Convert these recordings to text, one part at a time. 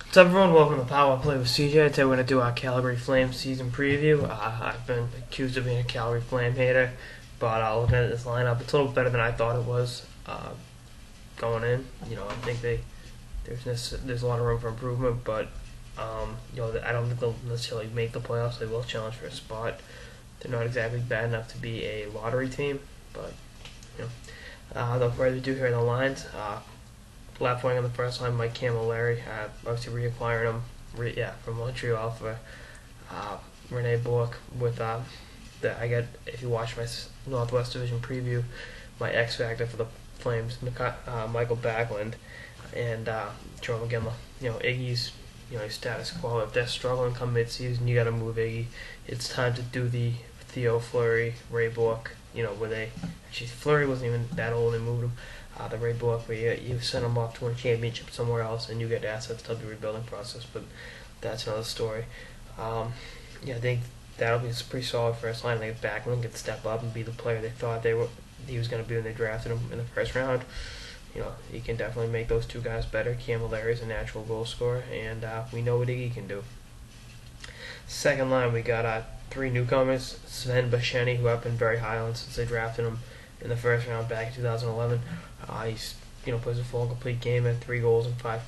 What's up, everyone? Welcome to Power Play with CJ. Today we're going to do our Calgary Flames season preview. I've been accused of being a Calgary Flame hater, but looking at this lineup, it's a little better than I thought it was going in. I think there's a lot of room for improvement, but I don't think they'll necessarily make the playoffs. They will challenge for a spot. They're not exactly bad enough to be a lottery team, but without further ado, here are the lines. Left wing on the first line, Mike Camilleri. Obviously reacquiring him, from Montreal for Rene Bourque. With I get, if you watch my Northwest Division preview, my X factor for the Flames, Michael Backlund and Joe McGinley. Iggy's his status quo. If they're struggling come mid-season, you got to move Iggy. It's time to do the Theo Fleury, Ray Bourque. Where they actually Fleury wasn't even that old. They moved him. The Ray Bourque, where you send them off to win a championship somewhere else, and you get assets to the rebuilding process. But that's another story. I think that'll be a pretty solid first line. I think Backlund can step up and be the player they thought he was going to be when they drafted him in the first round. He can definitely make those two guys better. Camilleri is a natural goal scorer, and we know what Iggy can do. Second line, we got three newcomers. Sven Basheni, who I've been very high on since they drafted him in the first round back in 2011. He's plays a full and complete game and 3 goals in five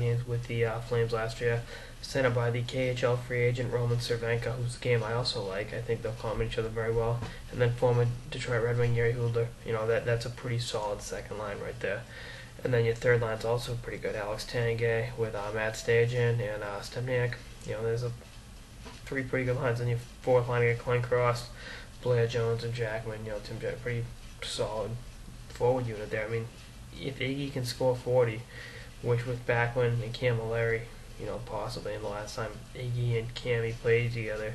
games with the Flames last year. Sent by the KHL free agent Roman Cervenka, whose game I also like. I think they'll complement each other very well. And then former Detroit Red Wing Yuri Hudler. That's a pretty solid second line right there. And then your third line's also pretty good. Alex Tanguay with Matt Stajan and Stempniak. There's three pretty good lines. And your fourth line, you get Glenn Cross, Blair Jones, and Jackman. Tim Jack, pretty solid forward unit there. I mean, if Iggy can score 40, which with Backlund and Camilleri, possibly in the last time Iggy and Cammy played together,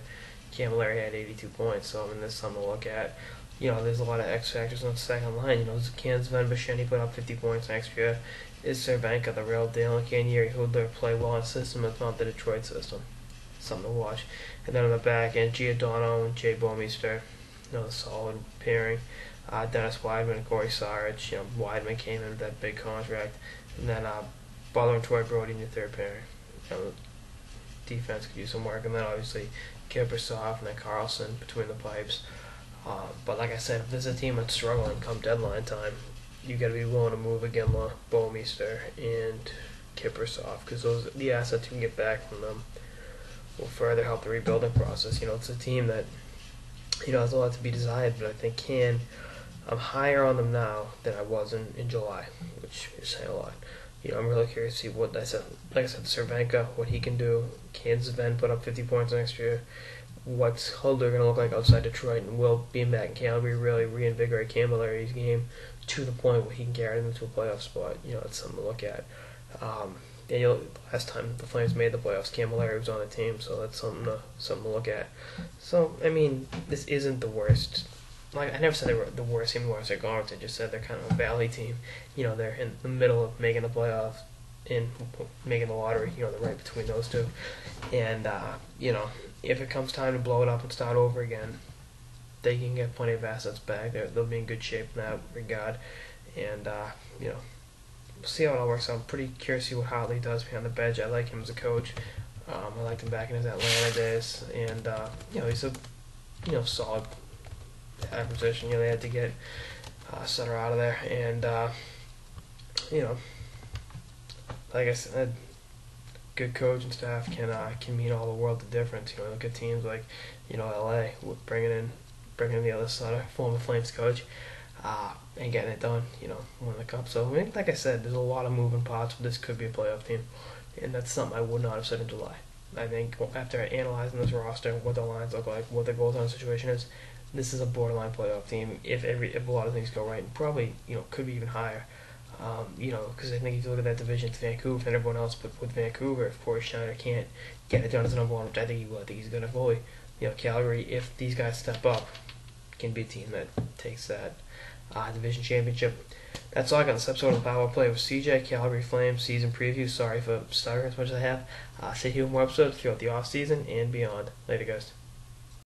Camilleri had 82 points. So there's something to look at. There's a lot of X factors on the second line. Can Sven Basheni put up 50 points next year? Is Cervenka the real deal? Can Yuri Hudler play well in a system that's not the Detroit system? Something to watch. And then on the back end, Giordano and Jay Bomeister, solid pairing. Dennis Wideman and Corey Sarich. Wideman came in with that big contract. And then Butler and Troy Brody in your third pairing. Defense could use some work. And then obviously Kiprusoff and then Carlson between the pipes. But like I said, if there's a team that's struggling come deadline time, you got to be willing to move Iginla, Bomeister, and Kiprusoff, because the assets you can get back from them will further help the rebuilding process. It's a team that has a lot to be desired, but I think I'm higher on them now than I was in July, which is saying a lot. I'm really curious to see what like I said, Cervenka, what he can do. Can Sven put up 50 points next year? What's Hudler going to look like outside Detroit? And will being back in Calgary really reinvigorate Camilleri's game to the point where he can carry them into a playoff spot? It's something to look at. Last time the Flames made the playoffs, Camilleri was on the team, so that's something to look at. So this isn't the worst. Like, I never said they were the worst team in the Western Conference. I just said they're kind of a valley team. They're in the middle of making the playoffs and making the lottery. They're right between those two. And if it comes time to blow it up and start over again, they can get plenty of assets back. They'll be in good shape in that regard. And we'll see how it all works out. I'm pretty curious to see what Hartley does behind the bench. I like him as a coach. I liked him back in his Atlanta days. And he's a solid acquisition. They had to get Sutter out of there, and like I said, good coaching staff can mean all the world of difference. Look at teams like LA with bringing in the other Sutter, former Flames coach, and getting it done. Winning the cup. So like I said, there's a lot of moving parts, but this could be a playoff team, and that's something I would not have said in July. I think after analyzing this roster, what the lines look like, what the goaltending situation is, this is a borderline playoff team if a lot of things go right, and probably could be even higher. Because I think if you look at that division, it's Vancouver and everyone else. But with Vancouver, if Corey Schneider can't get it done as a number one, which I think he will, I think he's good at goalie. Calgary, if these guys step up, can be a team that takes that division championship. That's all I got in this episode of Power Play with CJ, Calgary Flames season preview. Sorry for stuttering as much as I have. Stay tuned for more episodes throughout the off season and beyond. Later, guys.